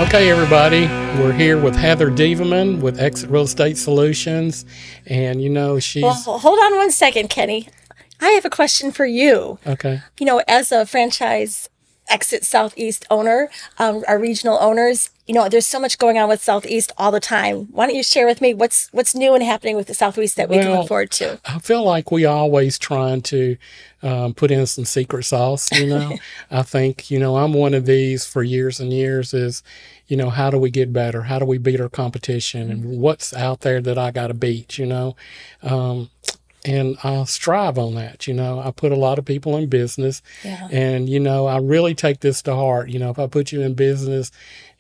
Okay, everybody, we're here with Heather Devermann with Exit Real Estate Solutions, and she's Well, hold on one second, Kenny. I have a question for you. okay. As a franchise Exit Southeast owner, our regional owners, there's so much going on with Southeast all the time. Why don't you share with me what's new and happening with the Southeast that we can look forward to? I feel like we always trying to put in some secret sauce. I think I'm one of these for years and years. Is how do we get better? How do we beat our competition? And what's out there that I got to beat? And I strive on that. I put a lot of people in business, and I really take this to heart. If I put you in business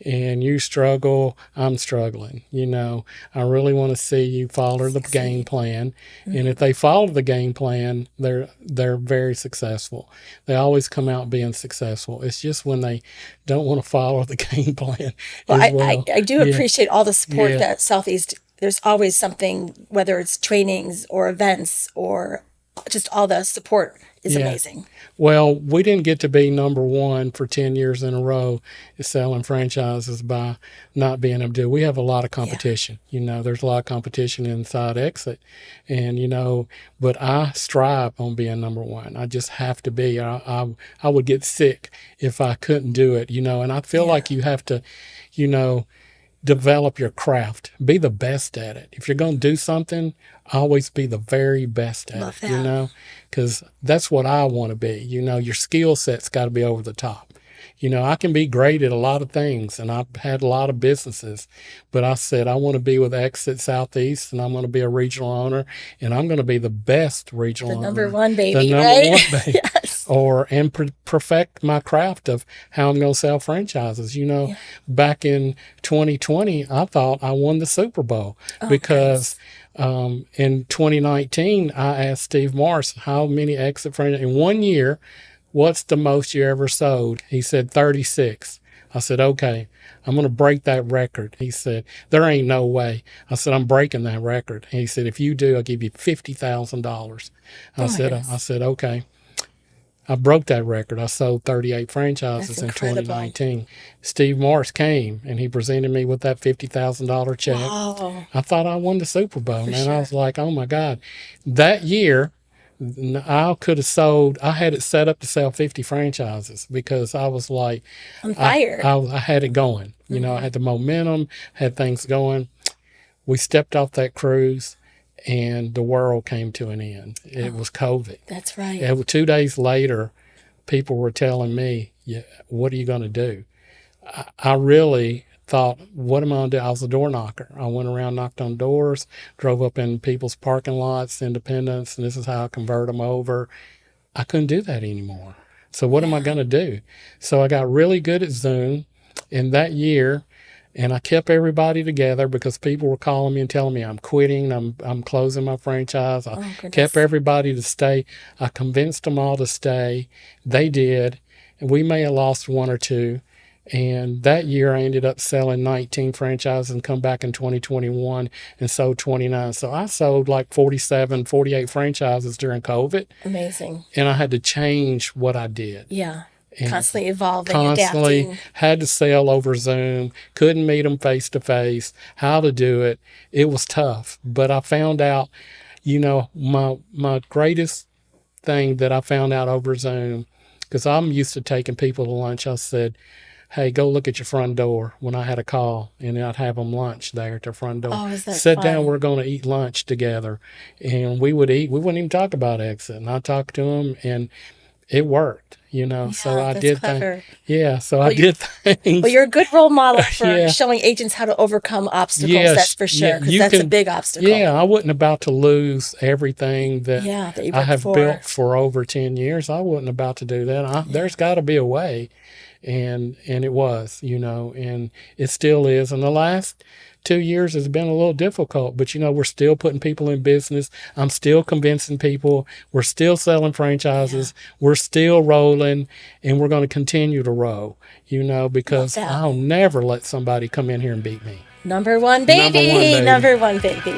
and you struggle, I'm struggling. I really want to see you follow the game plan, and if they follow the game plan, they're very successful. They always come out being successful. It's just when they don't want to follow the game plan. Well, I do appreciate all the support that Southeast. There's always something, whether it's trainings or events or just all the support is amazing. Well, we didn't get to be number one for 10 years in a row selling franchises by not being able to do. We have a lot of competition. There's a lot of competition inside Exit, and but I strive on being number one. I just have to be. I would get sick if I couldn't do it. And I feel like you have to, develop your craft. Be the best at it. If you're going to do something, always be the very best at it, because that's what I want to be. Your skill set's got to be over the top. I can be great at a lot of things, and I've had a lot of businesses, but I said I want to be with Exit Southeast, and I'm going to be a regional owner, and I'm going to be the best regional owner. The number one baby, the right? Number one baby. Yes. And perfect my craft of how I'm going to sell franchises. Back in 2020, I thought I won the Super Bowl because in 2019, I asked Steve Morris how many Exit franchises in 1 year. What's the most you ever sold? He said 36. I said, okay, I'm going to break that record. He said, there ain't no way. I said, I'm breaking that record. And he said, if you do, I'll give you $50,000. I said, okay. I broke that record. I sold 38 franchises in 2019. Steve Morris came and he presented me with that $50,000 check. Wow. I thought I won the Super Bowl, man. Sure. I was like, oh my God. That year, I could have sold, I had it set up to sell 50 franchises because I was like, on fire. I had it going. I had the momentum, had things going. We stepped off that cruise and the world came to an end. It was COVID. That's right. 2 days later, people were telling me, what are you going to do? I really thought, what am I going to do? I was a door knocker. I went around, knocked on doors, drove up in people's parking lots, Independence, and this is how I convert them over. I couldn't do that anymore. So what am I going to do? So I got really good at Zoom in that year, and I kept everybody together because people were calling me and telling me I'm quitting, I'm closing my franchise. I kept everybody to stay. I convinced them all to stay. They did, and we may have lost one or two. And that year I ended up selling 19 franchises and come back in 2021 and sold 29. So I sold like 47, 48 franchises during COVID. Amazing. And I had to change what I did. Yeah. And constantly evolving, adapting. Had to sell over Zoom, couldn't meet them face to face, how to do it. It was tough. But I found out, my greatest thing that I found out over Zoom, because I'm used to taking people to lunch, I said, hey, go look at your front door when I had a call, and I'd have them lunch there at their front door. Oh, is that Sit fun? down, we're going to eat lunch together. And we would eat. We wouldn't even talk about Exit. And I talked to them, and it worked, so I did things. Yeah, so I did things. Well, you're a good role model for showing agents how to overcome obstacles, that's for sure, because that's a big obstacle. Yeah, I wasn't about to lose everything that you I have built for over 10 years. I wasn't about to do that. There's got to be a way. And it was, and it still is. And the last 2 years has been a little difficult, but we're still putting people in business. I'm still convincing people. We're still selling franchises. We're still rolling, and we're going to continue to roll, because I'll never let somebody come in here and beat me. Number one baby. Number one baby.